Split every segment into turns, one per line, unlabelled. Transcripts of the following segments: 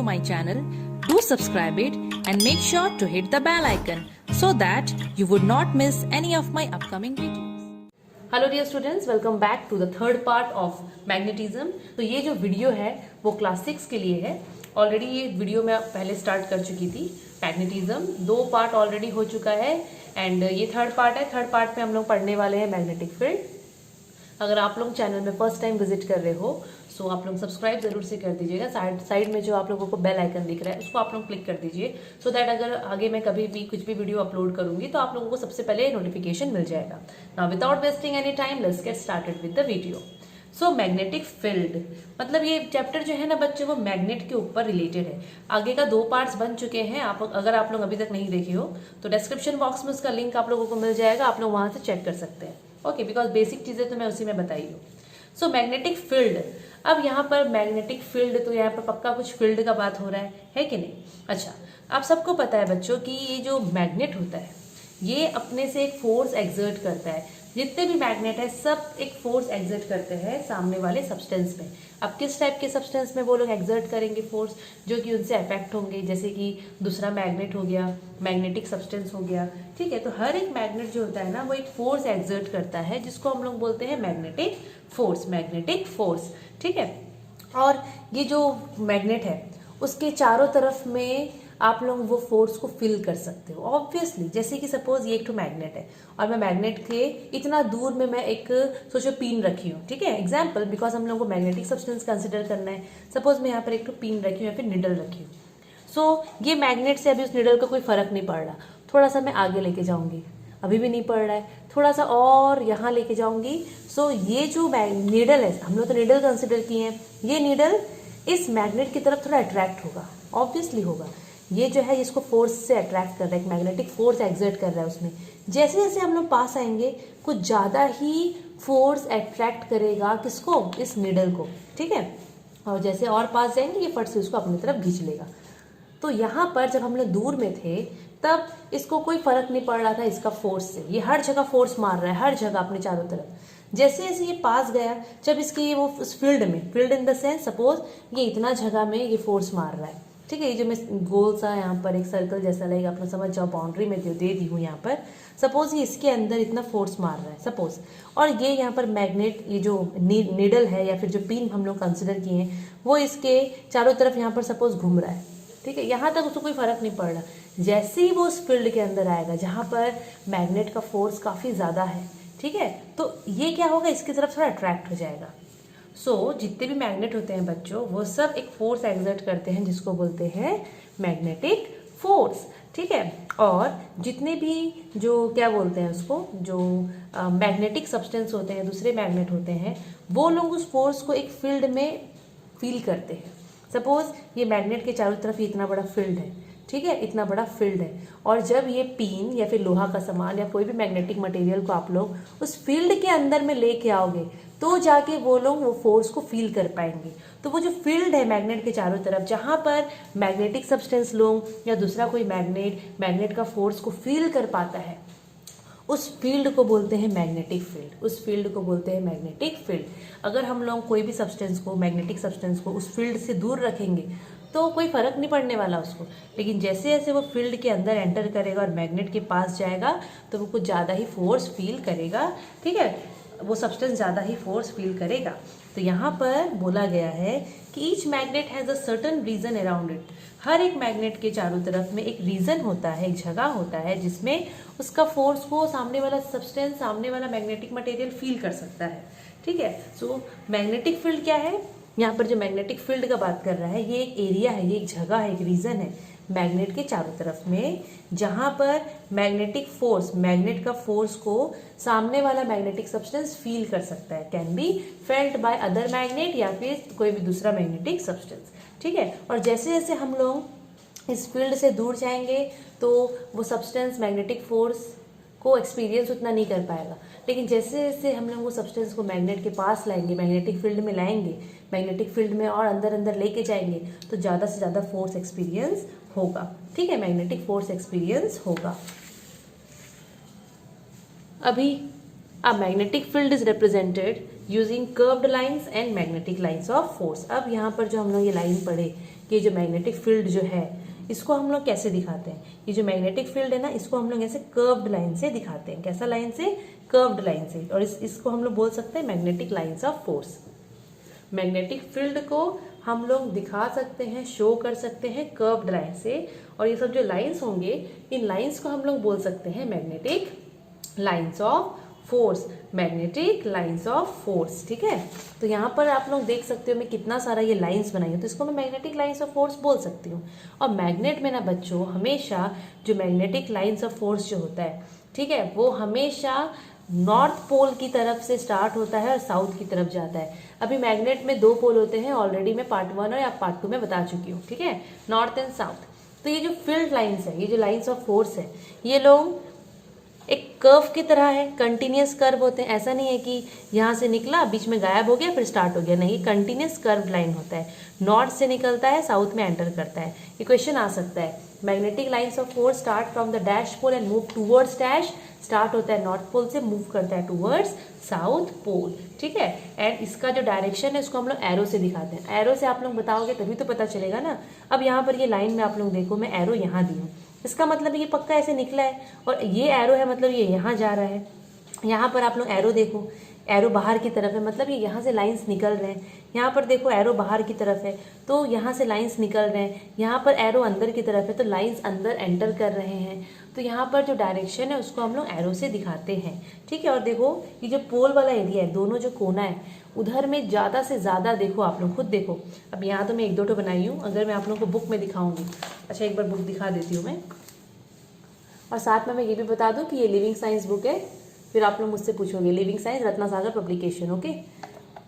my channel, do subscribe it and make sure to hit the bell icon so that you would not miss any of my upcoming videos.
Hello dear students, welcome back to the third part of magnetism. तो ये जो video है वो class 6 के लिए है। Already ये video मैं पहले स्टार्ट कर चुकी थी। मैग्नेटिज्म 2 पार्ट ऑलरेडी हो चुका है एंड ये थर्ड पार्ट है। थर्ड पार्ट में हम लोग पढ़ने वाले हैं मैग्नेटिक फील्ड। अगर आप लोग चैनल में फर्स्ट टाइम विजिट कर रहे हो सो आप लोग सब्सक्राइब जरूर से कर दीजिएगा। साइड में जो आप लोगों को बेल आइकन दिख रहा है उसको आप लोग क्लिक कर दीजिए सो दैट अगर आगे मैं कभी भी कुछ भी वीडियो अपलोड करूंगी तो आप लोगों को सबसे पहले नोटिफिकेशन मिल जाएगा। Now without wasting any time let's get started with the video. So magnetic field मतलब ये चैप्टर जो है ना बच्चों वो मैग्नेट के ऊपर रिलेटेड है। आगे का 2 पार्ट्स बन चुके हैं। अगर आप लोग अभी तक नहीं देखे हो तो डिस्क्रिप्शन बॉक्स में उसका लिंक आप लोगों को मिल जाएगा, आप लोग वहां से चेक कर सकते हैं। ओके, बिकॉज बेसिक चीजें तो मैं उसी में बताई हूँ। सो मैग्नेटिक फील्ड, अब यहाँ पर मैग्नेटिक फील्ड तो यहाँ पर पक्का कुछ फील्ड का बात हो रहा है कि नहीं। अच्छा, आप सबको पता है बच्चों कि ये जो मैग्नेट होता है ये अपने से एक फोर्स एक्सर्ट करता है। जितने भी मैग्नेट है सब एक फोर्स एक्सर्ट करते हैं सामने वाले सब्सटेंस में। अब किस टाइप के सब्सटेंस में वो लोग एक्सर्ट करेंगे फोर्स, जो कि उनसे अफेक्ट होंगे, जैसे कि दूसरा मैग्नेट हो गया, मैग्नेटिक सब्सटेंस हो गया। ठीक है, तो हर एक मैग्नेट जो होता है ना वो एक फोर्स एक्सर्ट करता है जिसको हम लोग बोलते हैं मैग्नेटिक फोर्स। मैग्नेटिक फोर्स, ठीक है। और ये जो मैग्नेट है उसके चारों तरफ में आप लोग वो फोर्स को फील कर सकते हो ऑब्वियसली। जैसे कि सपोज ये एक तो मैग्नेट है और मैं मैग्नेट के इतना दूर में मैं एक सोचो पिन रखी हूँ, ठीक है, एग्जाम्पल, बिकॉज हम लोग को मैग्नेटिक सब्सटेंस कंसिडर करना है। सपोज मैं यहाँ पर एक तो पिन रखी हूँ या फिर निडल रखी हूँ। सो ये मैग्नेट से अभी उस निडल का कोई फर्क नहीं पड़ रहा। थोड़ा सा मैं आगे लेके जाऊंगी, अभी भी नहीं पड़ रहा है। थोड़ा सा और यहाँ लेके जाऊंगी। सो ये जो निडल है, हम लोग तो निडल कंसिडर किए हैं, ये निडल इस मैग्नेट की तरफ थोड़ा अट्रैक्ट होगा, ऑब्वियसली होगा। ये जो है इसको फोर्स से अट्रैक्ट कर रहा है, एक मैग्नेटिक फोर्स एक्सर्ट कर रहा है उसमें। जैसे जैसे हम लोग पास आएंगे कुछ ज़्यादा ही फोर्स अट्रैक्ट करेगा किसको, इस निडल को, ठीक है। और जैसे और पास जाएंगे ये फट से उसको अपनी तरफ खींच लेगा। तो यहाँ पर जब हम लोग दूर में थे तब इसको कोई फर्क नहीं पड़ रहा था इसका फोर्स से। ये हर जगह फोर्स मार रहा है, हर जगह अपने चारों तरफ। जैसे जैसे ये पास गया, जब इसकी वो उस फील्ड में, field in the sense suppose ये इतना जगह में ये फोर्स मार रहा है, ठीक है। ये जो मैं गोल सा यहाँ पर एक सर्कल जैसा लगेगा, अपना समझ जाओ, बाउंड्री में दे दी हूँ यहाँ पर। सपोज ये इसके अंदर इतना फोर्स मार रहा है सपोज, और ये यहाँ पर मैग्नेट, ये जो निडल है या फिर जो पिन हम लोग कंसिडर किए हैं वो इसके चारों तरफ यहाँ पर सपोज घूम रहा है, ठीक है। यहाँ तक उसको कोई फर्क नहीं पड़ रहा। जैसे ही वो उस फील्ड के अंदर आएगा जहाँ पर मैग्नेट का फोर्स काफ़ी ज़्यादा है, ठीक है, तो ये क्या होगा, इसकी तरफ थोड़ा अट्रैक्ट हो जाएगा। सो जितने भी मैग्नेट होते हैं बच्चों वो सब एक फोर्स एक्सर्ट करते हैं जिसको बोलते हैं मैग्नेटिक फोर्स, ठीक है। और जितने भी जो क्या बोलते हैं उसको, जो मैग्नेटिक सब्सटेंस होते हैं, दूसरे मैग्नेट होते हैं, वो लोग उस फोर्स को एक फील्ड में फील करते हैं। सपोज ये मैग्नेट के चारों तरफ इतना बड़ा फील्ड है, ठीक है, इतना बड़ा फील्ड है, और जब ये पिन या फिर लोहा का सामान या कोई भी मैग्नेटिक मटेरियल को आप लोग उस फील्ड के अंदर में लेके आओगे तो जाके वो लोग वो फोर्स को फील कर पाएंगे। तो वो जो फील्ड है मैग्नेट के चारों तरफ जहाँ पर मैग्नेटिक सब्सटेंस लोग या दूसरा कोई मैग्नेट का फोर्स को फील कर पाता है, उस फील्ड को बोलते हैं मैग्नेटिक फील्ड। उस फील्ड को बोलते हैं मैग्नेटिक फील्ड। अगर हम लोग कोई भी सब्सटेंस को, मैग्नेटिक सब्सटेंस को उस फील्ड से दूर रखेंगे तो कोई फर्क नहीं पड़ने वाला उसको। लेकिन जैसे जैसे वो फील्ड के अंदर एंटर करेगा और मैग्नेट के पास जाएगा तो वो कुछ ज़्यादा ही फोर्स फील करेगा, ठीक है, वो सब्सटेंस ज़्यादा ही फोर्स फील करेगा। तो यहाँ पर बोला गया है कि each magnet has a certain region around it. हर एक मैग्नेट के चारों तरफ में एक रीजन होता है, एक जगह होता है जिसमें उसका फोर्स को सामने वाला सब्सटेंस, सामने वाला मैग्नेटिक मटेरियल फील कर सकता है, ठीक है। सो मैग्नेटिक फील्ड क्या है, यहाँ पर जो मैग्नेटिक फील्ड का बात कर रहा है ये एक एरिया है, ये एक जगह है, एक रीजन है मैग्नेट के चारों तरफ में जहाँ पर मैग्नेटिक फोर्स, मैग्नेट का फोर्स को सामने वाला मैग्नेटिक सब्सटेंस फील कर सकता है। Can be felt by other magnet या फिर कोई भी दूसरा मैग्नेटिक सब्सटेंस, ठीक है। और जैसे जैसे हम लोग इस फील्ड से दूर जाएंगे तो वो सब्सटेंस मैग्नेटिक फोर्स को एक्सपीरियंस उतना नहीं कर पाएगा। लेकिन जैसे जैसे हम लोग वो सब्सटेंस को मैग्नेट के पास लाएंगे, मैग्नेटिक फील्ड में लाएंगे, मैग्नेटिक फील्ड में और अंदर अंदर लेके जाएंगे तो ज़्यादा से ज़्यादा फोर्स एक्सपीरियंस होगा, ठीक है, मैग्नेटिक फोर्स एक्सपीरियंस होगा। अभी a magnetic field is represented using curved lines and magnetic lines of force. अब यहाँ पर जो हम लोग ये लाइन पढ़े कि ये जो मैग्नेटिक फील्ड जो है इसको हम लोग कैसे दिखाते हैं, ये जो मैग्नेटिक फील्ड है ना इसको हम लोग ऐसे कर्व्ड लाइन से दिखाते हैं। कैसा लाइन से? कर्व्ड लाइन से। और इसको हम लोग बोल सकते हैं magnetic lines of force. Magnetic field को हम लोग दिखा सकते हैं, शो कर सकते हैं कर्व्ड लाइन से। और ये सब जो लाइंस होंगे इन लाइंस को हम लोग बोल सकते हैं magnetic lines of force. Magnetic lines of force, ठीक है। तो यहाँ पर आप लोग देख सकते हो मैं कितना सारा ये लाइंस बनाई हूँ, तो इसको मैं मैग्नेटिक लाइंस ऑफ फोर्स बोल सकती हूँ। और मैग्नेट में ना बच्चों हमेशा जो मैग्नेटिक लाइंस ऑफ फोर्स जो होता है, ठीक है, वो हमेशा नॉर्थ पोल की तरफ से स्टार्ट होता है और साउथ की तरफ जाता है। अभी मैग्नेट में 2 पोल होते हैं, ऑलरेडी मैं पार्ट 1 और या पार्ट 2 में बता चुकी हूँ, ठीक है, नॉर्थ एंड साउथ। तो ये जो फील्ड लाइंस है, ये जो लाइंस ऑफ फोर्स है, ये लोग एक कर्व की तरह है, कंटिन्यूस कर्व होते हैं। ऐसा नहीं है कि यहाँ से निकला बीच में गायब हो गया फिर स्टार्ट हो गया, नहीं, कंटिन्यूस कर्व लाइन होता है। नॉर्थ से निकलता है, साउथ में एंटर करता है। ये क्वेश्चन आ सकता है, magnetic lines of force start from the dash pole and move towards dash. Start होता है नॉर्थ पोल से, मूव करता है टूवर्ड्स साउथ पोल, ठीक है। एंड इसका जो डायरेक्शन है उसको हम लोग एरो से दिखाते हैं। एरो से आप लोग बताओगे तभी तो पता चलेगा ना। अब यहाँ पर ये लाइन में आप लोग देखो, मैं एरो यहाँ दी हूँ, इसका मतलब ये पक्का ऐसे निकला है। और ये एरो है मतलब ये यहाँ जा रहा है। यहाँ पर आप लोग एरो देखो, एरो बाहर की तरफ है, मतलब ये यहाँ से लाइंस निकल रहे हैं। यहाँ पर देखो एरो बाहर की तरफ है तो यहाँ से लाइंस निकल रहे हैं। यहाँ पर एरो अंदर की तरफ है तो लाइंस अंदर एंटर कर रहे हैं। तो यहाँ पर जो डायरेक्शन है उसको हम लोग एरो से दिखाते हैं, ठीक है। और देखो ये जो पोल वाला एरिया है, दोनों जो कोना है उधर में ज़्यादा से ज़्यादा देखो, आप लोग खुद देखो। अब यहाँ तो मैं 1-2 बनाई हूँ, अगर मैं आप लोगों को बुक में दिखाऊंगी, अच्छा एक बार बुक दिखा देती हूँ मैं। और साथ में मैं ये भी बता दूँ कि ये लिविंग साइंस बुक है, फिर आप लोग मुझसे पूछोगे, लिविंग साइंस रत्ना सागर पब्लिकेशन, ओके।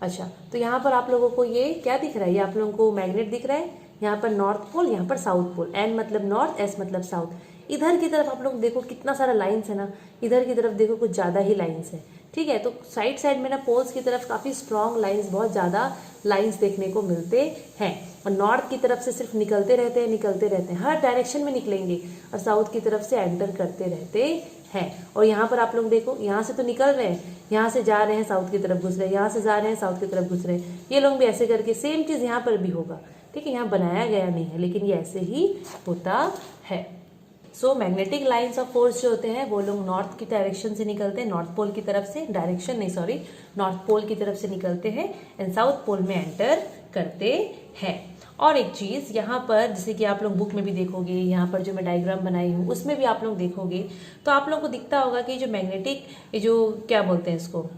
अच्छा, तो यहाँ पर आप लोगों को ये क्या दिख रहा है, ये आप लोगों को मैग्नेट दिख रहा है। यहाँ पर नॉर्थ पोल, यहाँ पर साउथ पोल, एन मतलब नॉर्थ, एस मतलब साउथ। इधर की तरफ आप लोग देखो कितना सारा लाइंस है ना, इधर की तरफ देखो कुछ ज़्यादा ही लाइंस है, ठीक है। तो साइड साइड में ना पोल्स की तरफ काफ़ी स्ट्रॉन्ग लाइंस, बहुत ज़्यादा लाइंस देखने को मिलते हैं। और नॉर्थ की तरफ से सिर्फ निकलते रहते हैं, हर डायरेक्शन में निकलेंगे। और साउथ की तरफ से एंटर करते रहते हैं। और यहाँ पर आप लोग देखो, यहाँ से तो निकल रहे हैं, यहाँ से जा रहे हैं साउथ की तरफ घुस रहे हैं, यहाँ से जा रहे हैं साउथ की तरफ घुस रहे हैं। ये लोग भी ऐसे करके सेम चीज़ यहाँ पर भी होगा, ठीक है। यहाँ बनाया गया नहीं है लेकिन ये ऐसे ही होता है। So magnetic lines of force जो होते हैं वो लोग नॉर्थ की डायरेक्शन से निकलते हैं, नॉर्थ पोल की तरफ से, डायरेक्शन नहीं सॉरी, नॉर्थ पोल की तरफ से निकलते हैं एंड साउथ पोल में एंटर करते हैं। और एक चीज़ यहाँ पर, जैसे कि आप लोग बुक में भी देखोगे, यहाँ पर जो मैं डायग्राम बनाई हूँ उसमें भी आप लोग देखोगे तो आप लोग को दिखता होगा कि जो मैग्नेटिक, ये जो क्या बोलते हैं इसको,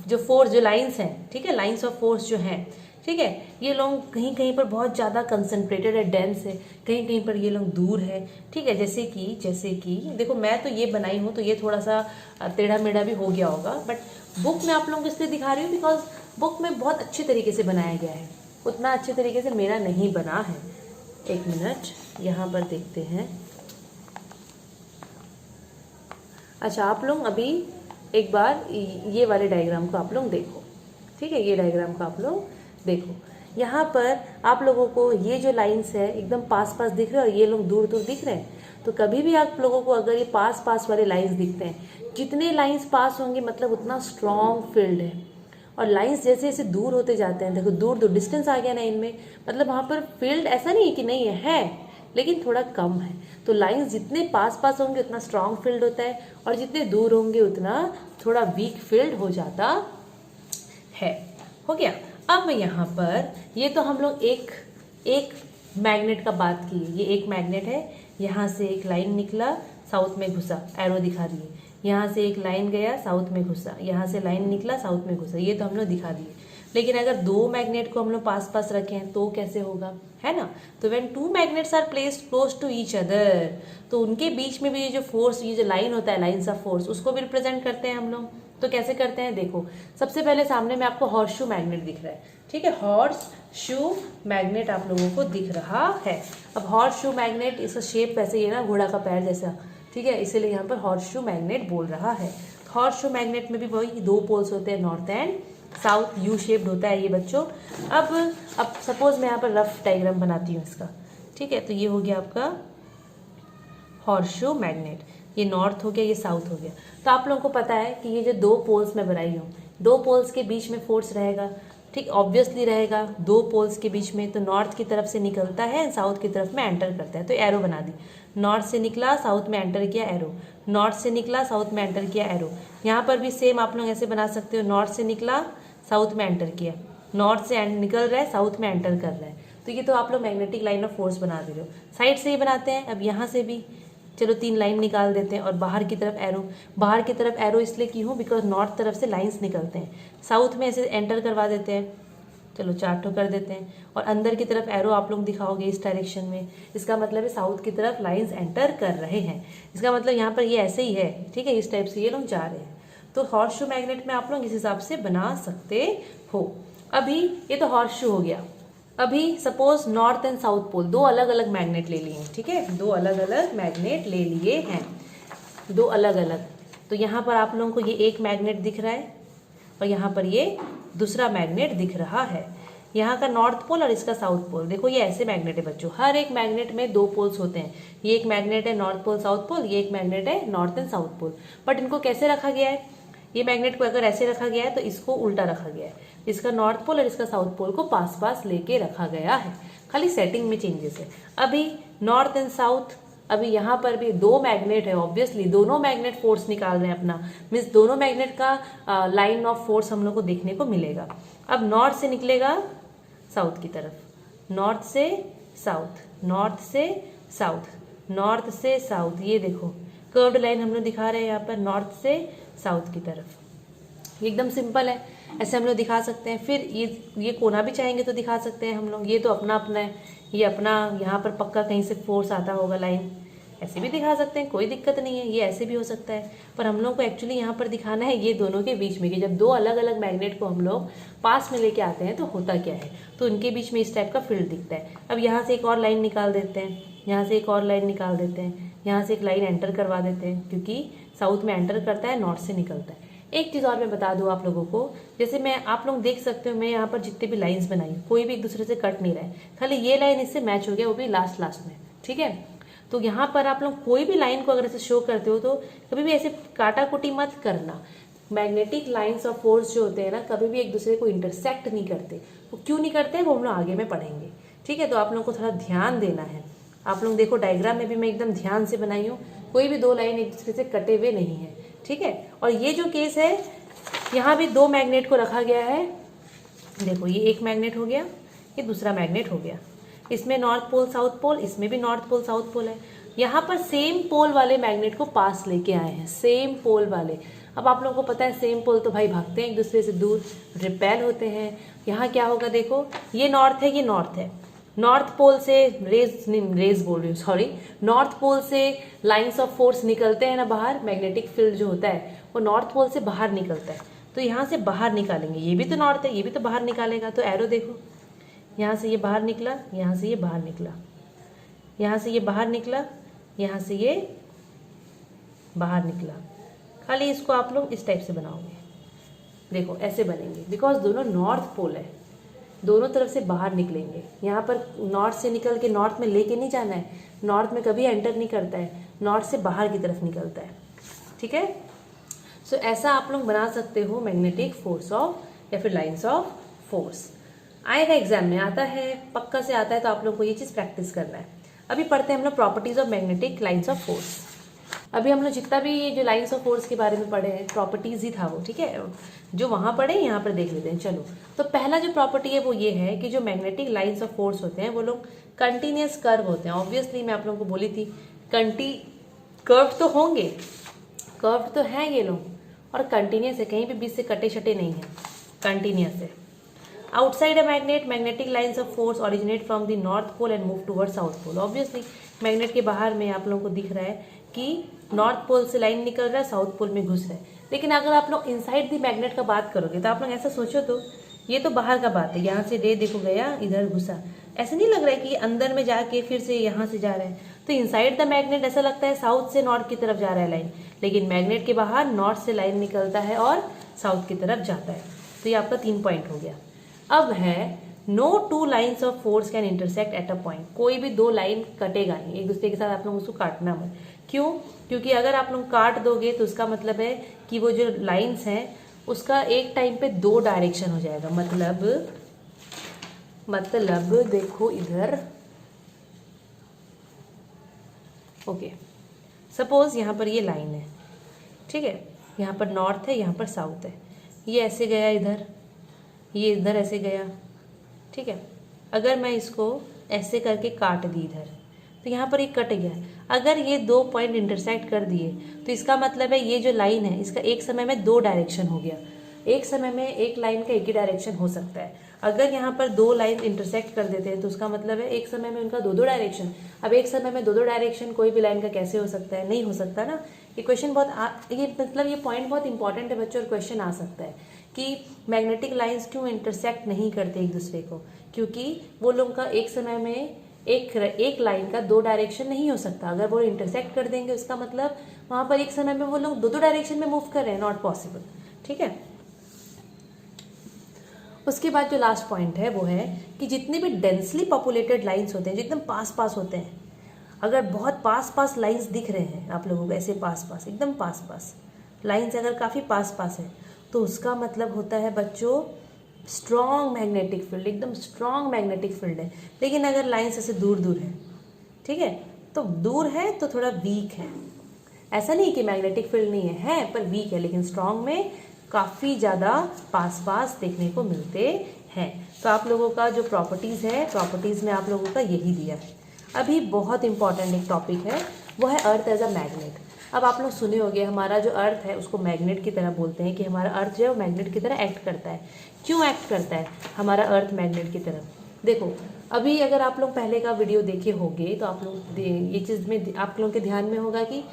जो फोर्स, जो लाइंस हैं, ठीक है, लाइंस ऑफ फोर्स जो हैं, ठीक है, ये लोग कहीं कहीं पर बहुत ज़्यादा कंसंट्रेटेड है, डेंस है, कहीं कहीं पर ये लोग दूर है, ठीक है। जैसे कि देखो मैं तो ये बनाई हूँ तो ये थोड़ा सा टेढ़ा मेढ़ा भी हो गया होगा, बट बुक में आप लोगों को इसलिए दिखा रही हूँ बिकॉज बुक में बहुत अच्छी तरीके से बनाया गया है, उतना अच्छे तरीके से मेरा नहीं बना है। एक मिनट, यहाँ पर देखते हैं। अच्छा, आप लोग अभी एक बार ये वाले डायग्राम को आप लोग देखो, ठीक है, ये डायग्राम को आप लोग देखो। यहाँ पर आप लोगों को ये जो लाइंस है एकदम पास पास दिख रहे हैं और ये लोग दूर दूर दिख रहे हैं। तो कभी भी आप लोगों को अगर ये पास पास वाले लाइंस दिखते हैं, जितने लाइंस पास होंगे मतलब उतना स्ट्रॉन्ग फील्ड है। और लाइंस जैसे जैसे दूर होते जाते हैं, देखो दूर दूर डिस्टेंस आ गया ना इनमें, मतलब वहाँ पर फील्ड ऐसा नहीं है कि नहीं है, लेकिन थोड़ा कम है। तो लाइंस जितने पास पास होंगे उतना स्ट्रॉन्ग फील्ड होता है और जितने दूर होंगे उतना थोड़ा वीक फील्ड हो जाता है। हो गया। अब यहाँ पर ये तो हम लोग एक मैग्नेट का बात की, ये एक मैग्नेट है, यहाँ से एक लाइन निकला, साउथ में घुसा, एरो दिखा दिए। यहाँ से एक लाइन गया, साउथ में घुसा, यहाँ से लाइन निकला, साउथ में घुसा, ये तो हम लोग दिखा दिए। लेकिन अगर 2 मैग्नेट को हम लोग पास पास रखें तो कैसे होगा, है ना। तो when 2 magnets are placed close to each other, तो उनके बीच में भी ये जो फोर्स, ये जो लाइन होता है, लाइंस ऑफ फोर्स, उसको भी रिप्रेजेंट करते हैं हम लोग। तो कैसे करते हैं, देखो सबसे पहले सामने में आपको हॉर्स शू मैग्नेट दिख रहा है, ठीक है, हॉर्स शू मैग्नेट आप लोगों को दिख रहा है। अब हॉर्स शू मैग्नेट, इसका शेप वैसे ही है ना, घोड़ा का पैर जैसा, ठीक है, इसीलिए यहाँ पर हॉर्स शू मैग्नेट बोल रहा है। हॉर्स शू मैग्नेट में भी वही 2 पोल्स होते हैं, north and south, U shaped होता है ये बच्चों। अब सपोज मैं यहाँ पर रफ डायग्राम बनाती हूँ इसका, ठीक है। तो ये हो गया आपका हॉर्स शू मैग्नेट। ये नॉर्थ हो गया, ये साउथ हो गया। तो आप लोगों को पता है कि ये जो दो पोल्स मैं बनाई हूँ, दो पोल्स के बीच में फोर्स रहेगा, ठीक, ऑब्वियसली रहेगा दो पोल्स के बीच में। तो नॉर्थ की तरफ से निकलता है, साउथ की तरफ में एंटर करता है। तो एरो बना दी, नॉर्थ से निकला, साउथ में एंटर किया, एरो, नॉर्थ से निकला, साउथ में एंटर किया, एरो। यहाँ पर भी सेम आप लोग ऐसे बना सकते हो, नॉर्थ से निकला, साउथ में एंटर किया, नॉर्थ से निकल रहा है, साउथ में एंटर कर रहा है। तो ये तो आप लोग मैग्नेटिक लाइन ऑफ फोर्स बना दे रहे हो। साइड से ही बनाते हैं। अब यहाँ से भी चलो 3 लाइन निकाल देते हैं, और बाहर की तरफ एरो। बाहर की तरफ एरो इसलिए की हूँ बिकॉज नॉर्थ तरफ से लाइंस निकलते हैं। साउथ में ऐसे एंटर करवा देते हैं, चलो 4 ठो कर देते हैं, और अंदर की तरफ एरो आप लोग दिखाओगे इस डायरेक्शन में। इसका मतलब है साउथ की तरफ लाइंस एंटर कर रहे हैं। इसका मतलब यहाँ पर ये ऐसे ही है, ठीक है, इस टाइप से ये लोग जा रहे हैं। तो हॉर्स शू मैग्नेट में आप लोग इस हिसाब से बना सकते हो। अभी ये तो हॉर्स शू हो गया। अभी suppose north and south pole, दो अलग अलग मैग्नेट ले लिए हैं, ठीक है, दो अलग अलग मैग्नेट ले लिए हैं, दो अलग अलग। तो यहाँ पर आप लोगों को ये एक मैग्नेट दिख रहा है, और यहाँ पर ये दूसरा मैग्नेट दिख रहा है। यहाँ का नॉर्थ पोल और इसका साउथ पोल, देखो ये ऐसे मैग्नेट है बच्चों। हर एक मैग्नेट में 2 पोल्स होते हैं। ये एक मैग्नेट है नॉर्थ पोल साउथ पोल, ये एक मैग्नेट है north and south pole. But इनको कैसे रखा गया है, ये मैग्नेट को अगर ऐसे रखा गया है तो इसको उल्टा रखा गया है। इसका नॉर्थ पोल और इसका साउथ पोल को पास पास लेके रखा गया है, खाली सेटिंग में चेंजेस है। अभी नॉर्थ एंड साउथ, अभी यहाँ पर भी 2 मैग्नेट है, ऑब्वियसली दोनों मैग्नेट फोर्स निकाल रहे हैं अपना, मीन्स दोनों मैग्नेट का लाइन ऑफ फोर्स हम लोग को देखने को मिलेगा। अब नॉर्थ से निकलेगा साउथ की तरफ, नॉर्थ से साउथ, नॉर्थ से साउथ, नॉर्थ से साउथ, ये देखो कर्व्ड लाइन हम लोग दिखा रहे हैं यहाँ पर, नॉर्थ से साउथ की तरफ। एकदम सिंपल है, ऐसे हम लोग दिखा सकते हैं। फिर ये कोना भी चाहेंगे तो दिखा सकते हैं हम लोग, ये तो अपना अपना है, ये अपना यहाँ पर पक्का कहीं से फोर्स आता होगा लाइन, ऐसे भी दिखा सकते हैं, कोई दिक्कत नहीं है। ये ऐसे भी हो सकता है, पर हम लोग को एक्चुअली यहाँ पर दिखाना है ये दोनों के बीच में, कि जब 2 अलग अलग मैग्नेट को हम लोग पास में लेके आते हैं तो होता क्या है, तो उनके बीच में इस टाइप का फील्ड दिखता है। अब यहाँ से एक और लाइन निकाल देते हैं, यहाँ से एक और लाइन निकाल देते हैं, यहाँ से एक लाइन एंटर करवा देते हैं, क्योंकि साउथ में एंटर करता है, नॉर्थ से निकलता है। एक चीज़ और मैं बता दूं आप लोगों को, जैसे मैं, आप लोग देख सकते हो मैं यहाँ पर जितने भी लाइंस बनाई, कोई भी एक दूसरे से कट नहीं रहा है, खाली ये लाइन इससे मैच हो गया, वो भी लास्ट में, ठीक है। तो यहाँ पर आप लोग कोई भी लाइन को अगर ऐसे शो करते हो तो कभी भी ऐसे काटा कुटी मत करना। मैग्नेटिक लाइंस ऑफ फोर्स जो होते हैं ना, कभी भी एक दूसरे को इंटरसेक्ट नहीं करते। वो क्यों नहीं करते हैं वो हम लोग आगे में पढ़ेंगे, ठीक है। तो आप लोगों को थोड़ा ध्यान देना है। आप लोग देखो डायग्राम में भी मैं एकदम ध्यान से बनाई हूँ, कोई भी 2 लाइन एक दूसरे से कटे हुए नहीं है, ठीक है। और ये जो केस है, यहाँ भी 2 मैग्नेट को रखा गया है, देखो ये एक मैग्नेट हो गया, ये दूसरा मैग्नेट हो गया। इसमें नॉर्थ पोल साउथ पोल, इसमें भी नॉर्थ पोल साउथ पोल है। यहाँ पर सेम पोल वाले मैग्नेट को पास लेके आए हैं, सेम पोल वाले। अब आप लोगों को पता है सेम पोल तो भाई भागते हैं एक दूसरे से दूर, रिपेल होते हैं। यहाँ क्या होगा, देखो ये नॉर्थ है, ये नॉर्थ है, नॉर्थ पोल से रेज बोल रही हूँ, सॉरी, नॉर्थ पोल से लाइंस ऑफ फोर्स निकलते हैं ना बाहर, मैग्नेटिक फील्ड जो होता है वो नॉर्थ पोल से बाहर निकलता है। तो यहाँ से बाहर निकालेंगे, ये भी तो नॉर्थ है, ये भी तो बाहर निकालेगा। तो एरो देखो, यहाँ से ये बाहर निकला, यहाँ से ये बाहर निकला, यहाँ से ये बाहर निकला, यहाँ से ये बाहर निकला। खाली इसको आप लोग इस टाइप से बनाओगे, देखो ऐसे बनेंगे, बिकॉज दोनों नॉर्थ पोल है, दोनों तरफ से बाहर निकलेंगे। यहाँ पर नॉर्थ से निकल के नॉर्थ में लेके नहीं जाना है, नॉर्थ में कभी एंटर नहीं करता है, नॉर्थ से बाहर की तरफ निकलता है, ठीक है। सो ऐसा आप लोग बना सकते हो मैग्नेटिक फोर्स ऑफ या फिर लाइंस ऑफ फोर्स। आएगा एग्जाम में, आता है, पक्का से आता है, तो आप लोग को ये चीज़ प्रैक्टिस करना है। अभी पढ़ते हैं हम लोग properties of magnetic lines of force. अभी हम लोग जितना भी जो लाइंस ऑफ फोर्स के बारे में पढ़े हैं, प्रॉपर्टीज ही था वो, ठीक है, जो वहाँ पढ़े यहाँ पर देख लेते हैं। चलो, तो पहला जो प्रॉपर्टी है वो ये है कि जो मैग्नेटिक लाइंस ऑफ फोर्स होते हैं वो लोग कंटिन्यूस कर्व होते हैं। ऑब्वियसली मैं आप लोगों को बोली थी कर्व तो होंगे, कर्व तो हैं ये लोग, और कंटिन्यूस है, कहीं भी बीच से कटे शटे नहीं है, कंटिन्यूस है। Outside a magnet, magnetic lines of force originate from the north pole and move toward south pole. Obviously magnet के बाहर में आप लोगों को दिख रहा है कि नॉर्थ पोल से लाइन निकल रहा है, साउथ पोल में घुस रहा है। लेकिन अगर आप लोग इनसाइड द मैग्नेट का बात करोगे तो आप लोग ऐसा सोचो, तो ये तो बाहर का बात है, यहाँ से रे देखो गया, इधर घुसा, ऐसा नहीं लग रहा है कि ये अंदर में जाके फिर से यहाँ से जा रहा है। तो इनसाइड द मैग्नेट ऐसा लगता है साउथ से नॉर्थ की तरफ जा रहा है लाइन, लेकिन मैग्नेट के बाहर नॉर्थ से लाइन निकलता है और साउथ की तरफ जाता है। तो ये आपका 3 पॉइंट हो गया। अब है no 2 lines of force can intersect at a point. कोई भी 2 लाइन कटेगा नहीं एक दूसरे के साथ, आप लोग उसको काटना मत। क्यों? क्योंकि अगर आप लोग काट दोगे तो उसका मतलब है कि वो जो लाइंस हैं उसका एक टाइम पे दो डायरेक्शन हो जाएगा। मतलब देखो इधर, ओके, सपोज यहाँ पर ये लाइन है, ठीक है, यहाँ पर नॉर्थ है, यहाँ पर साउथ है, ये ऐसे गया इधर, ये इधर ऐसे गया, ठीक है। अगर मैं इसको ऐसे करके काट दी इधर, तो यहाँ पर ये कट गया। अगर ये दो पॉइंट इंटरसेक्ट कर दिए तो इसका मतलब है ये जो लाइन है इसका एक समय में दो डायरेक्शन हो गया। एक समय में एक लाइन का एक ही डायरेक्शन हो सकता है। अगर यहाँ पर दो लाइन इंटरसेक्ट कर देते हैं तो उसका मतलब है एक समय में उनका दो दो डायरेक्शन। अब एक समय में दो दो डायरेक्शन कोई भी लाइन का कैसे हो सकता है? नहीं हो सकता ना। ये क्वेश्चन ये पॉइंट बहुत इंपॉर्टेंट है बच्चों, और क्वेश्चन आ सकता है कि मैग्नेटिक लाइंस क्यों इंटरसेक्ट नहीं करते एक दूसरे को? क्योंकि वो लोग का एक समय में एक लाइन का दो डायरेक्शन नहीं हो सकता। अगर वो इंटरसेक्ट कर देंगे उसका मतलब वहां पर एक समय में वो लोग दो दो डायरेक्शन में मूव कर रहे हैं, नॉट पॉसिबल, ठीक है। उसके बाद जो लास्ट पॉइंट है वो है कि जितने भी डेंसली पॉपुलेटेड लाइंस होते हैं जो एकदम पास पास होते हैं, अगर बहुत पास पास लाइंस दिख रहे हैं आप लोगों को, ऐसे पास पास एकदम पास पास लाइंस अगर काफ़ी पास पास है तो उसका मतलब होता है बच्चों स्ट्रॉन्ग मैग्नेटिक फील्ड, एकदम स्ट्रॉन्ग मैग्नेटिक फील्ड है। लेकिन अगर लाइंस ऐसे दूर दूर है, ठीक है, तो दूर है तो थोड़ा वीक है। ऐसा नहीं कि मैग्नेटिक फील्ड नहीं है पर वीक है, लेकिन स्ट्रॉन्ग में काफ़ी ज़्यादा पास पास देखने को मिलते हैं। तो आप लोगों का जो प्रॉपर्टीज़ है, प्रॉपर्टीज़ में आप लोगों का यही दिया है। अभी बहुत इंपॉर्टेंट एक टॉपिक है, वो है अर्थ एज अ मैग्नेट। अब आप लोग सुने होंगे हमारा जो अर्थ है उसको मैग्नेट की तरह बोलते हैं, कि हमारा अर्थ जो है वो मैग्नेट की तरह एक्ट करता है। क्यों एक्ट करता है हमारा अर्थ मैग्नेट की तरह? देखो, अभी अगर आप लोग पहले का वीडियो देखे होंगे तो आप लोग ये चीज़ में आप लोगों के ध्यान में होगा कि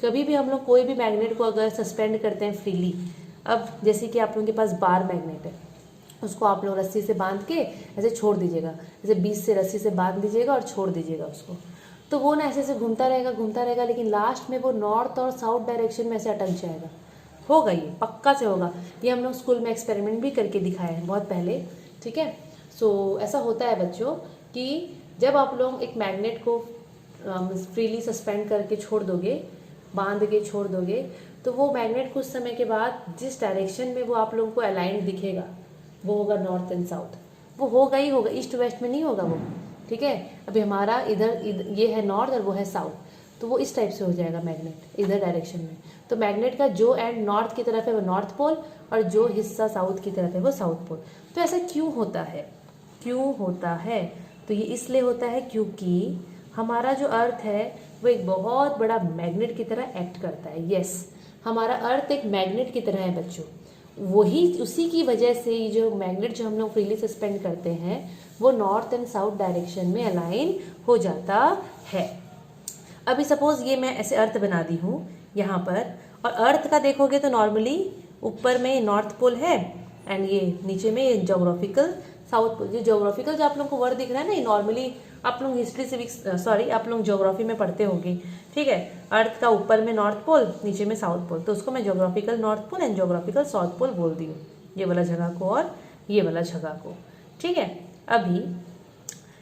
कभी भी हम लोग कोई भी मैग्नेट को अगर सस्पेंड करते हैं फ्रीली, अब जैसे कि आप लोगों के पास बार मैग्नेट है, उसको आप लोग रस्सी से बांध के ऐसे छोड़ दीजिएगा, जैसे 20 से रस्सी से बांध दीजिएगा और छोड़ दीजिएगा उसको, तो वो ना ऐसे ऐसे घूमता रहेगा, लेकिन लास्ट में वो नॉर्थ और साउथ डायरेक्शन में ऐसे अटक जाएगा। होगा, ये पक्का से होगा। ये हम लोग स्कूल में एक्सपेरिमेंट भी करके दिखाए हैं बहुत पहले, ठीक है। सो ऐसा होता है बच्चों कि जब आप लोग एक मैग्नेट को फ्रीली सस्पेंड करके छोड़ दोगे, बांध के छोड़ दोगे, तो वो मैग्नेट कुछ समय के बाद जिस डायरेक्शन में वो आप लोगों को अलाइंड दिखेगा वो होगा नॉर्थ एंड साउथ। वो होगा ही होगा, ईस्ट वेस्ट में नहीं होगा वो, ठीक है। अभी हमारा इधर ये है नॉर्थ और वो है साउथ, तो वो इस टाइप से हो जाएगा मैग्नेट इधर डायरेक्शन में। तो मैग्नेट का जो एंड नॉर्थ की तरफ है वो नॉर्थ पोल और जो हिस्सा साउथ की तरफ है वो साउथ पोल। तो ऐसा क्यों होता है? तो ये इसलिए होता है क्योंकि हमारा जो अर्थ है वो एक बहुत बड़ा मैग्नेट की तरह एक्ट करता है। यस, हमारा अर्थ एक मैग्नेट की तरह है बच्चों। वही उसी की वजह से ये जो मैग्नेट जो हम लोग फ्रीली सस्पेंड करते हैं वो नॉर्थ एंड साउथ डायरेक्शन में अलाइन हो जाता है। अभी सपोज ये मैं ऐसे अर्थ बना दी हूँ यहाँ पर, और अर्थ का देखोगे तो नॉर्मली ऊपर में नॉर्थ पोल है एंड ये नीचे में ज्योग्राफिकल साउथ पोल। जो ज्योग्राफिकल जो आप लोग को वर्ड दिख रहा है ना, ये नॉर्मली आप लोग हिस्ट्री सिविक्स आप लोग ज्योग्राफी में पढ़ते होंगे, ठीक है। अर्थ का ऊपर में नॉर्थ पोल, नीचे में साउथ पोल, तो उसको मैं geographical north pole and geographical south pole बोल दी हूँ, ये वाला जगह को और ये वाला जगह को, ठीक है। अभी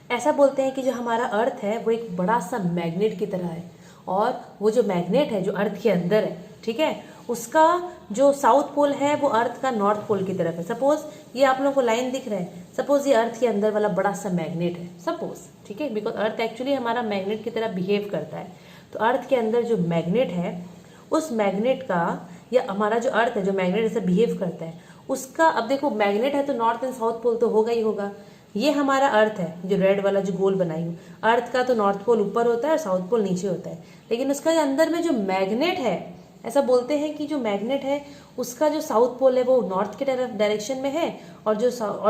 ऐसा बोलते हैं कि जो हमारा अर्थ है वो एक बड़ा सा मैग्नेट की तरह है, और वो जो मैग्नेट है जो अर्थ के अंदर है, ठीक है, उसका जो साउथ पोल है वो अर्थ का नॉर्थ पोल की तरफ है। सपोज ये आप लोगों को लाइन दिख रहा है, सपोज ये अर्थ के अंदर वाला बड़ा सा मैग्नेट है, सपोज, ठीक है, बिकॉज अर्थ एक्चुअली हमारा मैग्नेट की तरह बिहेव करता है। तो अर्थ के अंदर जो मैग्नेट है उस मैग्नेट का, या हमारा जो अर्थ है जो मैग्नेट जैसे बिहेव करता है उसका, अब देखो मैग्नेट है तो नॉर्थ एंड साउथ पोल तो होगा ही होगा। ये हमारा अर्थ है जो रेड वाला जो गोल बनाई हूँ, अर्थ का तो नॉर्थ पोल ऊपर होता है और साउथ पोल नीचे होता है, लेकिन उसका अंदर में जो मैग्नेट है, ऐसा बोलते हैं कि जो मैग्नेट है उसका जो साउथ पोल है वो नॉर्थ की तरफ डायरेक्शन में है, और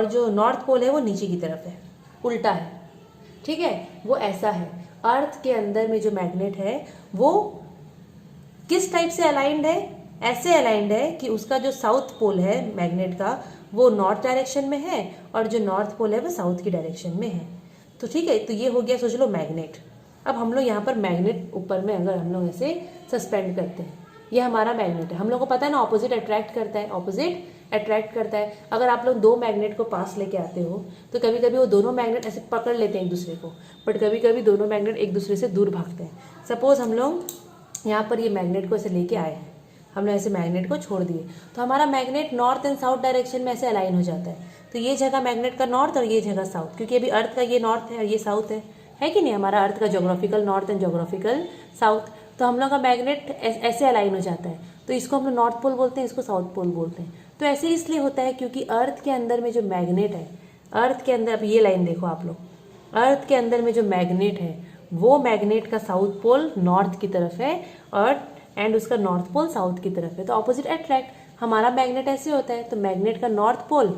जो नॉर्थ पोल है वो नीचे की तरफ है, उल्टा है, ठीक है। वो ऐसा है, अर्थ के अंदर में जो मैग्नेट है वो किस टाइप से अलाइंड है? ऐसे अलाइंड है कि उसका जो साउथ पोल है मैग्नेट का वो नॉर्थ डायरेक्शन में है और जो नॉर्थ पोल है वो साउथ की डायरेक्शन में है। तो ठीक है, तो ये हो गया, सोच लो मैग्नेट। अब हम लोग यहाँ पर मैग्नेट ऊपर में अगर हम लोग ऐसे सस्पेंड करते हैं, ये हमारा मैग्नेट है, हम लोग को पता है ना ऑपोजिट अट्रैक्ट करता है, ऑपोजिट अट्रैक्ट करता है। अगर आप लोग दो मैग्नेट को पास लेके आते हो तो कभी कभी वो दोनों मैग्नेट ऐसे पकड़ लेते हैं एक दूसरे को, बट कभी कभी दोनों मैग्नेट एक दूसरे से दूर भागते हैं। सपोज हम लोग यहाँ पर ये मैग्नेट को ऐसे लेके आए हैं, हमने ऐसे मैग्नेट को छोड़ दिए, तो हमारा magnet north and south direction में ऐसे अलाइन हो जाता है। तो ये जगह मैग्नेट का नॉर्थ और ये जगह साउथ, क्योंकि अभी अर्थ का ये नॉर्थ है और ये साउथ है कि नहीं, हमारा अर्थ का geographical north and geographical south. तो हम लोग का मैग्नेट ऐसे अलाइन हो जाता है, तो इसको हम लोग नॉर्थ पोल बोलते हैं, इसको साउथ पोल बोलते हैं। तो ऐसे इसलिए होता है क्योंकि अर्थ के अंदर में जो मैग्नेट है, अर्थ के अंदर, अब ये लाइन देखो आप लोग, अर्थ के अंदर में जो मैग्नेट है वो मैग्नेट का साउथ पोल नॉर्थ की तरफ है और एंड उसका नॉर्थ पोल साउथ की तरफ है, तो ऑपोजिट अट्रैक्ट। हमारा मैग्नेट ऐसे होता है, तो मैग्नेट का नॉर्थ पोल,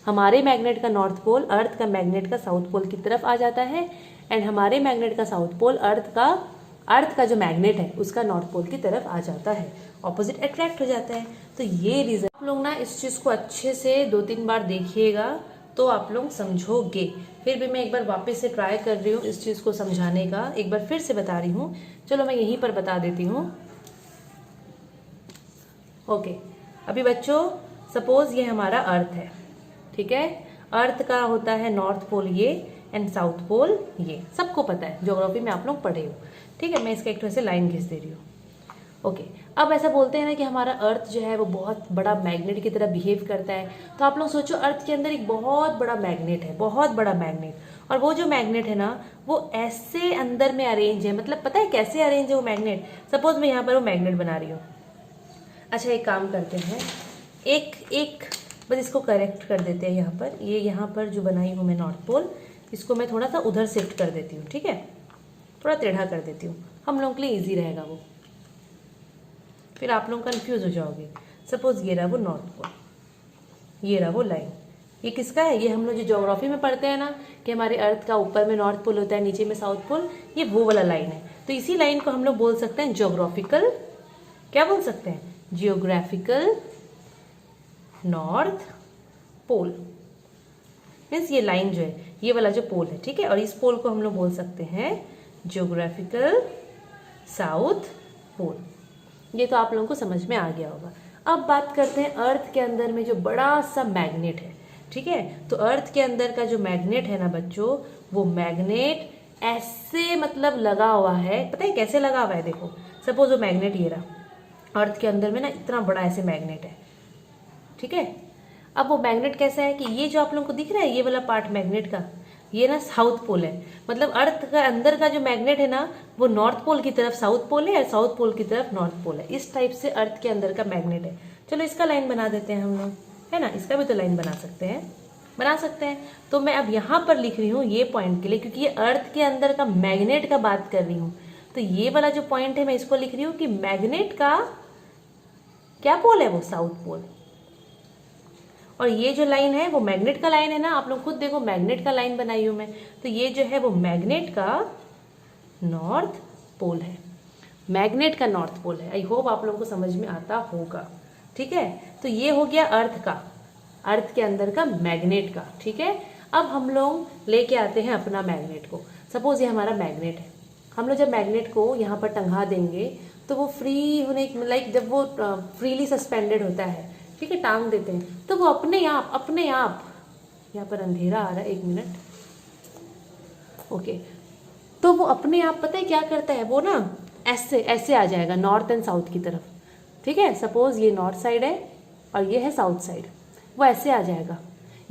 हमारे मैग्नेट का नॉर्थ पोल अर्थ का मैग्नेट का साउथ पोल की तरफ आ जाता है, एंड हमारे मैग्नेट का साउथ पोल अर्थ का जो मैग्नेट है उसका नॉर्थ पोल की तरफ आ जाता है, ऑपोजिट अट्रैक्ट हो जाता है। तो ये रीजन, आप लोग ना इस चीज को अच्छे से 2-3 बार देखिएगा तो आप लोग समझोगे। फिर भी मैं एक बार वापस से ट्राई कर रही हूँ इस चीज को समझाने का, एक बार फिर से बता रही हूँ। चलो मैं यहीं पर बता देती हूँ। ओके, अभी बच्चों सपोज ये हमारा अर्थ है, ठीक है, अर्थ का होता है नॉर्थ पोल ये एंड साउथ पोल ये, सबको पता है, ज्योग्राफी में आप लोग पढ़े हो, ठीक है। मैं इसका एक तरह से लाइन खींच दे रही हूँ। ओके, अब ऐसा बोलते हैं ना कि हमारा अर्थ जो है वो बहुत बड़ा मैग्नेट की तरह बिहेव करता है। तो आप लोग सोचो अर्थ के अंदर एक बहुत बड़ा मैग्नेट है, बहुत बड़ा मैग्नेट, और वो जो मैग्नेट है ना वो ऐसे अंदर में अरेंज है, मतलब पता है कैसे अरेंज है वो मैग्नेट। सपोज मैं यहाँ पर वो मैग्नेट बना रही हूँ। अच्छा एक काम करते हैं, एक बस इसको करेक्ट कर देते हैं। यहाँ पर ये यहाँ पर जो बनाई हूँ मैं नॉर्थ पोल, इसको मैं थोड़ा सा उधर शिफ्ट कर देती हूँ, ठीक है, थोड़ा टेढ़ा कर देती हूँ, हम लोगों के लिए ईजी रहेगा वो, फिर आप लोग कंफ्यूज हो जाओगे। सपोज ये रहा वो नॉर्थ पोल, ये रहा वो लाइन, ये किसका है, ये हम लोग जो ज्योग्राफी में पढ़ते हैं ना कि हमारे अर्थ का ऊपर में नॉर्थ पोल होता है, नीचे में साउथ पोल, ये वो वाला लाइन है। तो इसी लाइन को हम लोग बोल सकते हैं ज्योग्राफिकल, क्या बोल सकते हैं, जियोग्राफिकल नॉर्थ पोल। मीन्स ये लाइन जो है ये वाला जो पोल है, ठीक है, और इस पोल को हम लोग बोल सकते हैं जियोग्राफिकल साउथ पोल। ये तो आप लोगों को समझ में आ गया होगा। अब बात करते हैं अर्थ के अंदर में जो बड़ा सा मैग्नेट है, ठीक है। तो अर्थ के अंदर का जो मैग्नेट है ना बच्चों, वो मैग्नेट ऐसे मतलब लगा हुआ है, पता है कैसे लगा हुआ है, देखो सपोज वो मैग्नेट ये रहा, अर्थ के अंदर में ना इतना बड़ा ऐसे मैग्नेट है, ठीक है। अब वो मैग्नेट कैसा है कि ये जो आप लोगों को दिख रहा है ये वाला पार्ट मैग्नेट का, ये ना साउथ पोल है, मतलब अर्थ का अंदर का जो मैग्नेट है ना वो नॉर्थ पोल की तरफ साउथ पोल है और साउथ पोल की तरफ नॉर्थ पोल है। इस टाइप से अर्थ के अंदर का मैग्नेट है। चलो इसका लाइन बना देते हैं हम लोग, है ना, इसका भी तो लाइन बना सकते हैं। तो मैं अब यहाँ पर लिख रही हूँ ये पॉइंट के लिए, क्योंकि ये अर्थ के अंदर का मैग्नेट का बात कर रही हूँ। तो ये वाला जो पॉइंट है मैं इसको लिख रही हूँ कि मैग्नेट का क्या पोल है, वो साउथ पोल, और ये जो लाइन है वो मैग्नेट का लाइन है ना, आप लोग खुद देखो मैग्नेट का लाइन बनाई हूं मैं, तो ये जो है वो मैग्नेट का नॉर्थ पोल है, मैग्नेट का नॉर्थ पोल है। आई होप आप लोगों को समझ में आता होगा, ठीक है। तो ये हो गया अर्थ का, अर्थ के अंदर का मैग्नेट का, ठीक है। अब हम लोग लेके आते हैं अपना मैग्नेट को। सपोज ये हमारा मैग्नेट है, हम लोग जब मैग्नेट को यहाँ पर टंगा देंगे तो वो फ्री होने, लाइक जब वो फ्रीली सस्पेंडेड होता है, ठीक है, टांग देते हैं, तो वो अपने आप यहाँ पर अंधेरा आ रहा है, 1 मिनट, ओके, तो वो अपने आप पता है क्या करता है, वो ना ऐसे आ जाएगा नॉर्थ एंड साउथ की तरफ, ठीक है। सपोज ये नॉर्थ साइड है और ये है साउथ साइड, वो ऐसे आ जाएगा।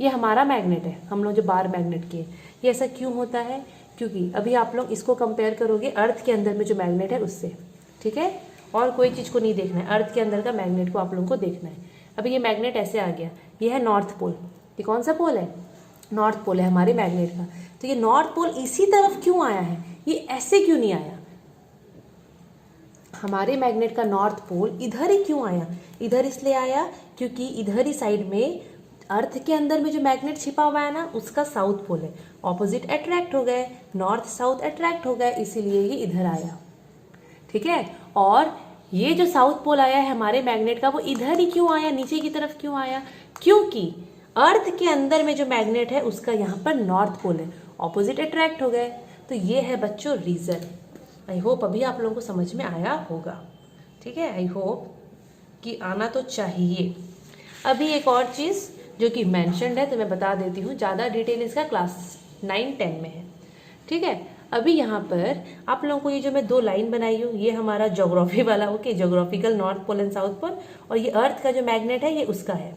ये हमारा मैग्नेट है, हम लोग जो बार मैग्नेट किए, ये ऐसा क्यों होता है, क्योंकि अभी आप लोग इसको कंपेयर करोगे अर्थ के अंदर में जो मैग्नेट है उससे, ठीक है, और कोई चीज़ को नहीं देखना है, अर्थ के अंदर का मैग्नेट को आप लोगों को देखना है। अभी ये मैग्नेट ऐसे आ गया, ये है नॉर्थ पोल, ये कौन सा पोल है, नॉर्थ पोल है हमारे मैग्नेट का। तो ये नॉर्थ पोल इसी तरफ क्यों आया है, ये ऐसे क्यों नहीं आया, हमारे मैग्नेट का नॉर्थ पोल इधर ही क्यों आया, इधर इसलिए आया क्योंकि इधर ही साइड में अर्थ के अंदर में जो मैग्नेट छिपा हुआ है ना उसका साउथ पोल है, ऑपोजिट अट्रैक्ट हो गए, नॉर्थ साउथ अट्रैक्ट हो गए, इसीलिए ये इधर आया, ठीक है। और ये जो साउथ पोल आया है हमारे मैग्नेट का, वो इधर ही क्यों आया, नीचे की तरफ क्यों आया, क्योंकि अर्थ के अंदर में जो मैग्नेट है उसका यहाँ पर नॉर्थ पोल है, ऑपोजिट अट्रैक्ट हो गए। तो ये है बच्चों रीजन। आई होप अभी आप लोगों को समझ में आया होगा, ठीक है, आई होप कि आना तो चाहिए। अभी एक और चीज़ जो कि मेंशन्ड है तो मैं बता देती हूँ, ज़्यादा डिटेल इसका क्लास 9-10 में है, ठीक है। अभी यहाँ पर आप लोगों को ये जो मैं 2 लाइन बनाई हूँ, ये हमारा ज्योग्राफी वाला, okay, geographical north pole and south pole, और ये अर्थ का जो मैग्नेट है ये उसका है।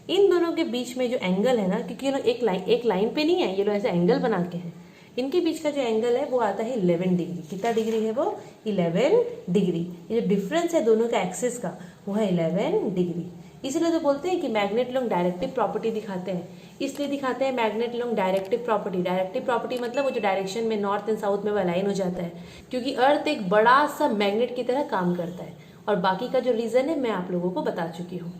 इन दोनों के बीच में जो एंगल है ना, क्योंकि ये लोग एक लाइन पे नहीं है, ये लोग ऐसे एंगल बना के हैं, इनके बीच का जो एंगल है वो आता है 11 डिग्री। कितना डिग्री है वो? 11 डिग्री। ये जो डिफरेंस है दोनों का एक्सिस का वो है 11 डिग्री। इसलिए तो बोलते हैं कि मैग्नेट लोग डायरेक्टिव प्रॉपर्टी दिखाते हैं, इसलिए दिखाते हैं मैग्नेट लोग डायरेक्टिव प्रॉपर्टी। डायरेक्टिव प्रॉपर्टी मतलब वो जो डायरेक्शन में नॉर्थ एंड साउथ में अलाइन हो जाता है, क्योंकि अर्थ एक बड़ा सा मैग्नेट की तरह काम करता है। और बाकी का जो रीज़न है मैं आप लोगों को बता चुकी हूँ।